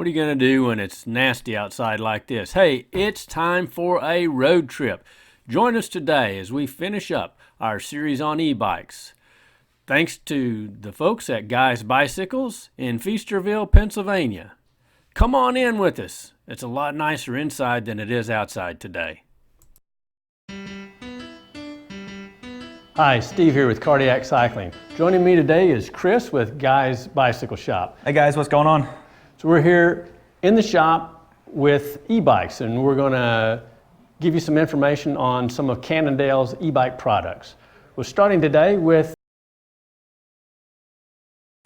What are you going to do when it's nasty outside like this? Hey, it's time for a road trip. Join us today as we finish up our series on e-bikes. Thanks to the folks at Guy's Bicycles in Feasterville, Pennsylvania. Come on in with us. It's a lot nicer inside than it is outside today. Hi, Steve here with Cardiac Cycling. Joining me today is Chris with Guy's Bicycle Shop. Hey guys, what's going on? So we're here in the shop with e-bikes, and we're going to give you some information on some of Cannondale's e-bike products. We're starting today with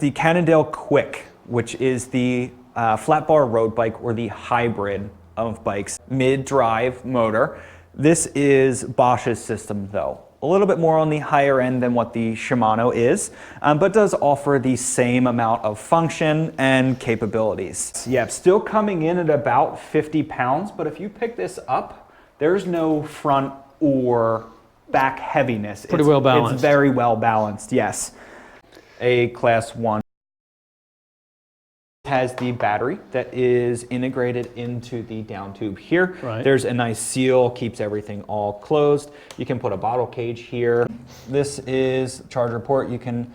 the Cannondale Quick, which is the flat bar road bike, or the hybrid of bikes, mid-drive motor. This is Bosch's system though. A little bit more on the higher end than what the Shimano is, but does offer the same amount of function and capabilities. Yeah, still coming in at about 50 pounds, but if you pick this up, there's no front or back heaviness. Pretty well balanced. It's very well balanced, yes. A class 1 has the battery that is integrated into the down tube here. Right. There's a nice seal, keeps everything all closed. You can put a bottle cage here. This is charger port. You can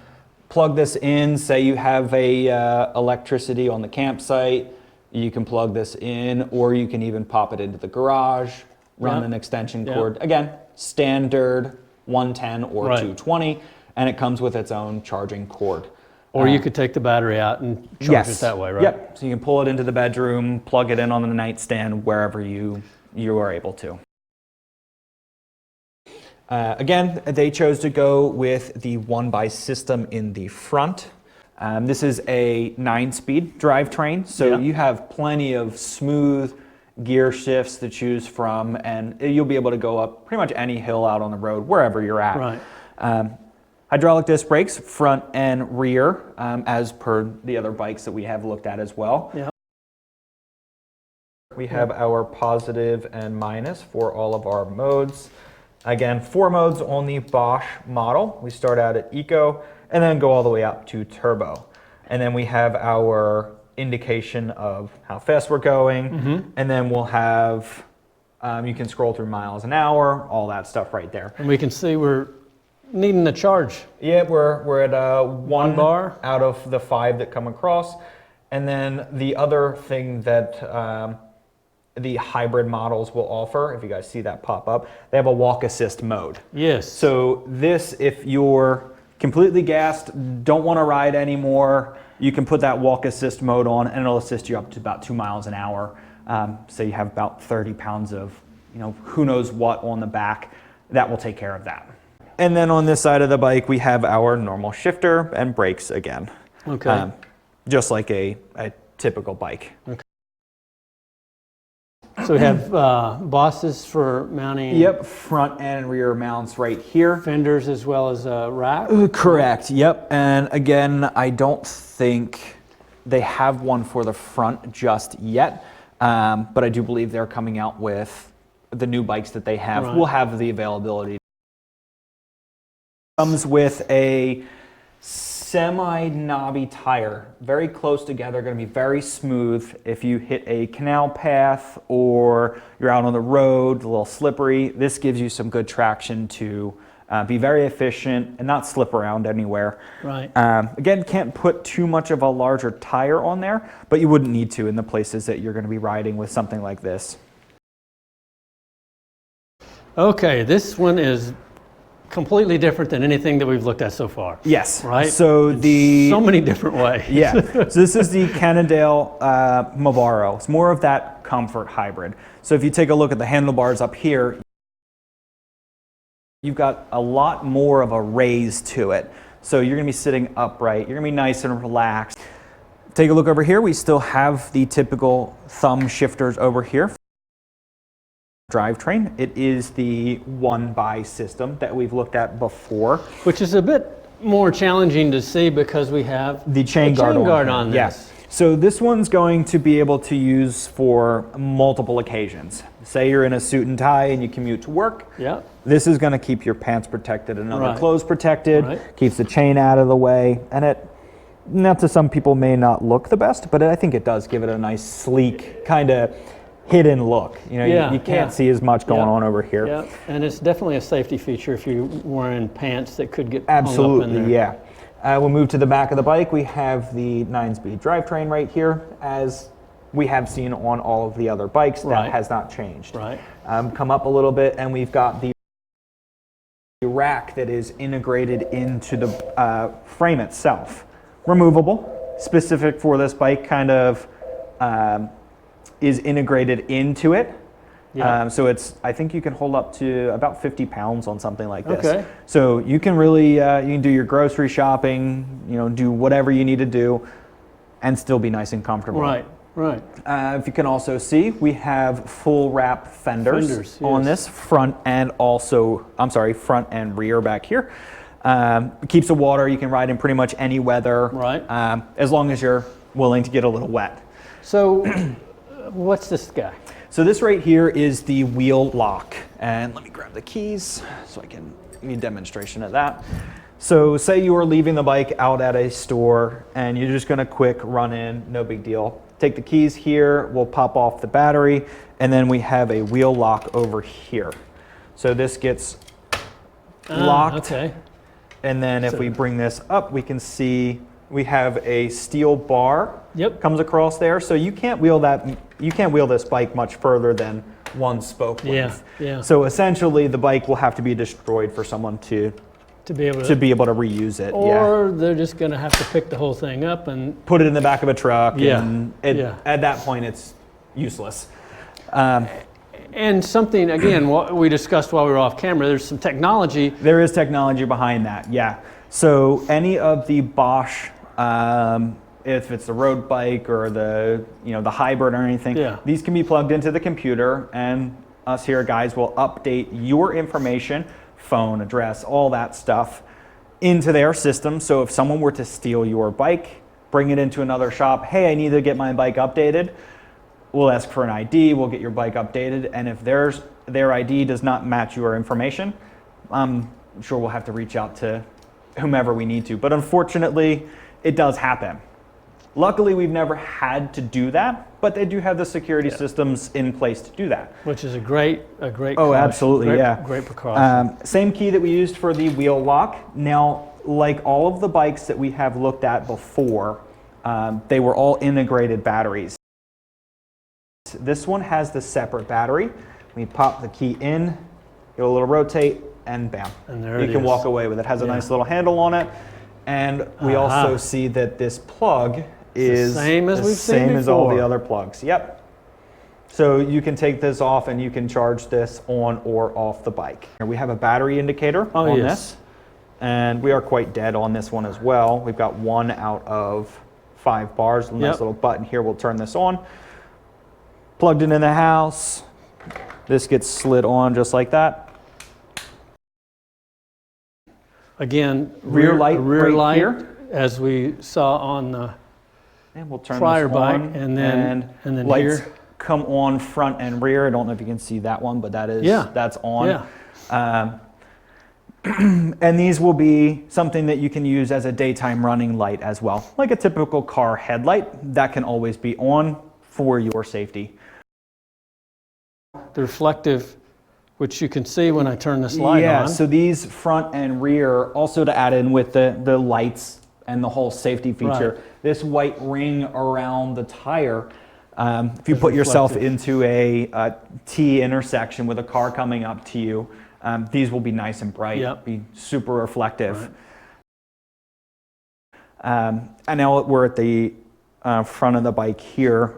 plug this in, say you have a electricity on the campsite. You can plug this in, or you can even pop it into the garage, run an extension cord. Again, standard 110 or 220, and it comes with its own charging cord. Or you could take the battery out and charge it that way, right? Yep. So you can pull it into the bedroom, plug it in on the nightstand, wherever you are able to. Again, they chose to go with the 1x system in the front. This is a 9-speed drivetrain, so you have plenty of smooth gear shifts to choose from, and you'll be able to go up pretty much any hill out on the road, wherever you're at. Right. Hydraulic disc brakes, front and rear, as per the other bikes that we have looked at as well. Yeah. We have our positive and minus for all of our modes. Again, 4 modes on the Bosch model. We start out at Eco and then go all the way up to Turbo. And then we have our indication of how fast we're going. And then we'll have, you can scroll through miles an hour, all that stuff right there. And we can see we're needing a charge. Yeah, we're at 1 bar out of the 5 that come across. And then the other thing that the hybrid models will offer, if you guys see that pop up, they have a walk assist mode. Yes. So this, if you're completely gassed, don't want to ride anymore, you can put that walk assist mode on and it'll assist you up to about 2 miles an hour. So you have about 30 pounds of, who knows what on the back. That will take care of that. And then on this side of the bike, we have our normal shifter and brakes again. Okay. Just like a typical bike. Okay. So we have bosses for mounting. Yep, front and rear mounts right here. Fenders as well as a rack. Correct, yep. And again, I don't think they have one for the front just yet, but I do believe they're coming out with the new bikes that they have. Right. Will have the availability. Comes with a semi-knobby tire, very close together, going to be very smooth. If you hit a canal path or you're out on the road, a little slippery, this gives you some good traction to be very efficient and not slip around anywhere. Right. Again, can't put too much of a larger tire on there, but you wouldn't need to in the places that you're going to be riding with something like this. Okay, this one is completely different than anything that we've looked at so far. Yes. Right? So so many different ways. Yeah. So this is the Cannondale Mavaro. It's more of that comfort hybrid. So if you take a look at the handlebars up here, you've got a lot more of a raise to it. So you're going to be sitting upright. You're going to be nice and relaxed. Take a look over here. We still have the typical thumb shifters over here. Drivetrain. It is the 1x system that we've looked at before. Which is a bit more challenging to see because we have the chain guard on this. Yes. So this one's going to be able to use for multiple occasions. Say you're in a suit and tie and you commute to work. Yeah. This is going to keep your pants protected and other clothes protected, keeps the chain out of the way, and it Now, to some people may not look the best, but I think it does give it a nice, sleek, kind of hidden look. You know, you can't see as much going on over here. Yeah, and it's definitely a safety feature if you're wearing pants that could get Absolutely, hung up in there. yeah. We'll move to the back of the bike. We have the 9-speed drivetrain right here, as we have seen on all of the other bikes. That has not changed. Right. Come up a little bit, and we've got the rack that is integrated into the frame itself. Removable, specific for this bike, kind of is integrated into it. Yeah. So I think you can hold up to about 50 pounds on something like this. Okay. So you can really, you can do your grocery shopping, you know, do whatever you need to do and still be nice and comfortable. Right, right. If you can also see, we have full wrap fenders on this front and front and rear back here. It keeps the water, you can ride in pretty much any weather. Right. As long as you're willing to get a little wet. So what's this guy? So this right here is the wheel lock. And let me grab the keys so I can give you a demonstration of that. So say you are leaving the bike out at a store and you're just gonna quick run in, no big deal. Take the keys here, we'll pop off the battery, and then we have a wheel lock over here. So this gets locked. Okay. And then if we bring this up, we can see we have a steel bar comes across there. So you can't wheel this bike much further than one spoke length. Yeah. So essentially the bike will have to be destroyed for someone to be able to reuse it. Or they're just going to have to pick the whole thing up and put it in the back of a truck. And at that point it's useless. And something, again, what we discussed while we were off camera, there's some technology. There is technology behind that, yeah. So any of the Bosch, if it's the road bike or the hybrid or anything, these can be plugged into the computer, and us here guys will update your information, phone, address, all that stuff, into their system. So if someone were to steal your bike, bring it into another shop, hey, I need to get my bike updated, we'll ask for an ID, we'll get your bike updated, and if their ID does not match your information, I'm sure we'll have to reach out to whomever we need to. But unfortunately, it does happen. Luckily, we've never had to do that, but they do have the security systems in place to do that. Which is a great Oh, absolutely, great precaution. Same key that we used for the wheel lock. Now, like all of the bikes that we have looked at before, they were all integrated batteries. This one has the separate battery. We pop the key in, give a little rotate, and bam. And there you can walk away with it. It has a nice little handle on it. And we also see that this plug is the same as we've seen same as all the other plugs. Yep. So you can take this off and you can charge this on or off the bike. Here we have a battery indicator on this. And we are quite dead on this one as well. We've got 1 out of 5 bars. A nice little button here will turn this on. Plugged it in the house. This gets slid on just like that. Again, rear light here, as we saw on the and we'll turn prior this bike, on, and then lights here come on front and rear. I don't know if you can see that one, but that's on. And these will be something that you can use as a daytime running light as well, like a typical car headlight. That can always be on for your safety. The reflective, which you can see when I turn this light on. Yeah, so these front and rear, also to add in with the lights and the whole safety feature, this white ring around the tire, if you put yourself into a T intersection with a car coming up to you, these will be nice and bright, be super reflective. And now we're at the front of the bike here,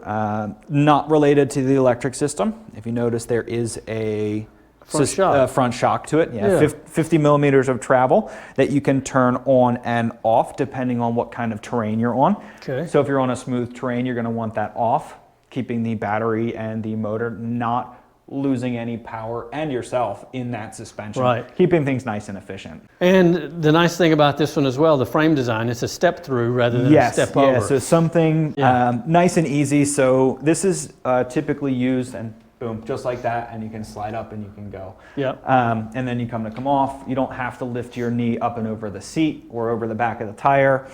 not related to the electric system. If you notice, there is a front shock to it. 50 millimeters of travel that you can turn on and off depending on what kind of terrain you're on. Okay. So if you're on a smooth terrain, you're going to want that off, keeping the battery and the motor not losing any power and yourself in that suspension, keeping things nice and efficient. And the nice thing about this one as well, the frame design, it's a step through rather than a step over. So something nice and easy. So this is typically used, and boom, just like that, and you can slide up and you can go. And then you come off. You don't have to lift your knee up and over the seat or over the back of the tire.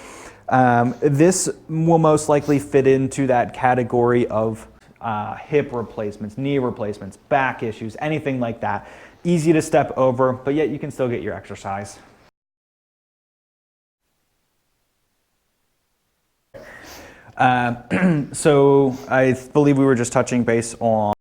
This will most likely fit into that category of hip replacements, knee replacements, back issues, anything like that. Easy to step over, but yet you can still get your exercise. So I believe we were just touching base on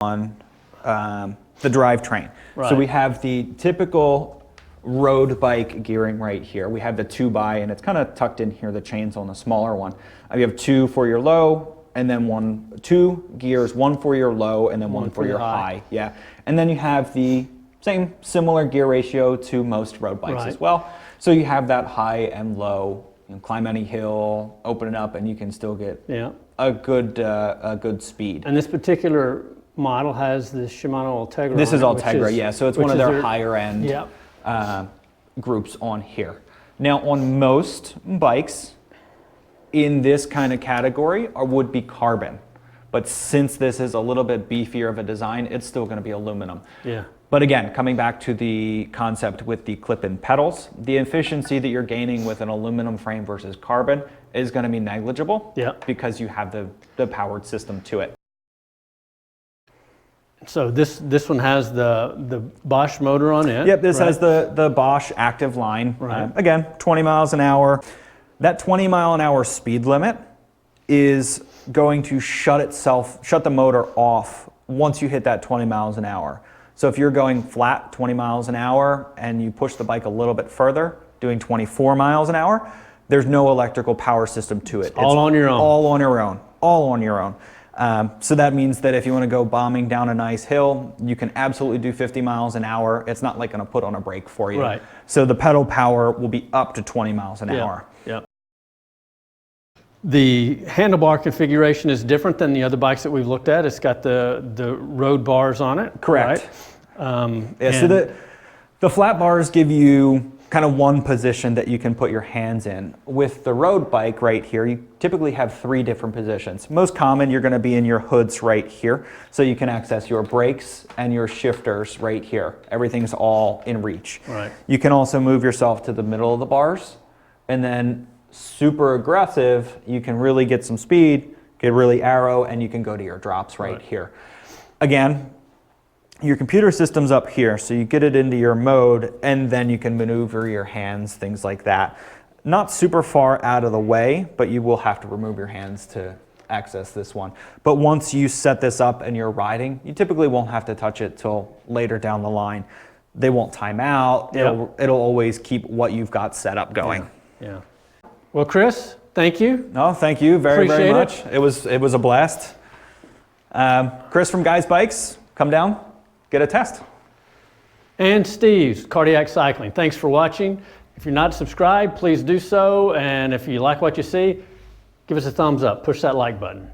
the drivetrain. Right. So we have the typical road bike gearing right here. We have the 2x, and it's kind of tucked in here, the chain's on the smaller one. You have 2 for your low, and then 2 gears, 1 for your low, and then 1 for your high. Yeah. And then you have the same similar gear ratio to most road bikes as well. So you have that high and low. You can climb any hill, open it up, and you can still get a good speed. And this particular model has the Shimano Ultegra. This is Ultegra, yeah. So it's one of their higher end Yep. groups on here. Now, on most bikes in this kind of category would be carbon, but since this is a little bit beefier of a design, it's still going to be aluminum. Yeah. But again, coming back to the concept with the clip-in pedals, the efficiency that you're gaining with an aluminum frame versus carbon is going to be negligible because you have the powered system to it. So this one has the Bosch motor on it. Yep, this has the Bosch active line. Again, 20 miles an hour. That 20 mile an hour speed limit is going to shut the motor off once you hit that 20 miles an hour. So if you're going flat 20 miles an hour and you push the bike a little bit further, doing 24 miles an hour, there's no electrical power system to it. It's all on your own. All on your own. All on your own. So that means that if you want to go bombing down a nice hill, you can absolutely do 50 miles an hour. It's not like going to put on a brake for you. Right. So the pedal power will be up to 20 miles an hour. Yep. The handlebar configuration is different than the other bikes that we've looked at. It's got the road bars on it. Correct. Right? So the flat bars give you kind of one position that you can put your hands in. With the road bike right here, you typically have 3 different positions. Most common, you're going to be in your hoods right here, so you can access your brakes and your shifters right here. Everything's all in reach. Right. You can also move yourself to the middle of the bars, and then super aggressive, you can really get some speed, get really arrow, and you can go to your drops right here. Again, your computer system's up here, so you get it into your mode, and then you can maneuver your hands, things like that. Not super far out of the way, but you will have to remove your hands to access this one. But once you set this up and you're riding, you typically won't have to touch it till later down the line. They won't time out. It'll always keep what you've got set up going. Yeah. Well, Chris, thank you. No, thank you very much. It was a blast. Chris from Guys Bikes, come down. Get a test. And Steve's Cardiac Cycling. Thanks for watching. If you're not subscribed, please do so. And if you like what you see, give us a thumbs up. Push that like button.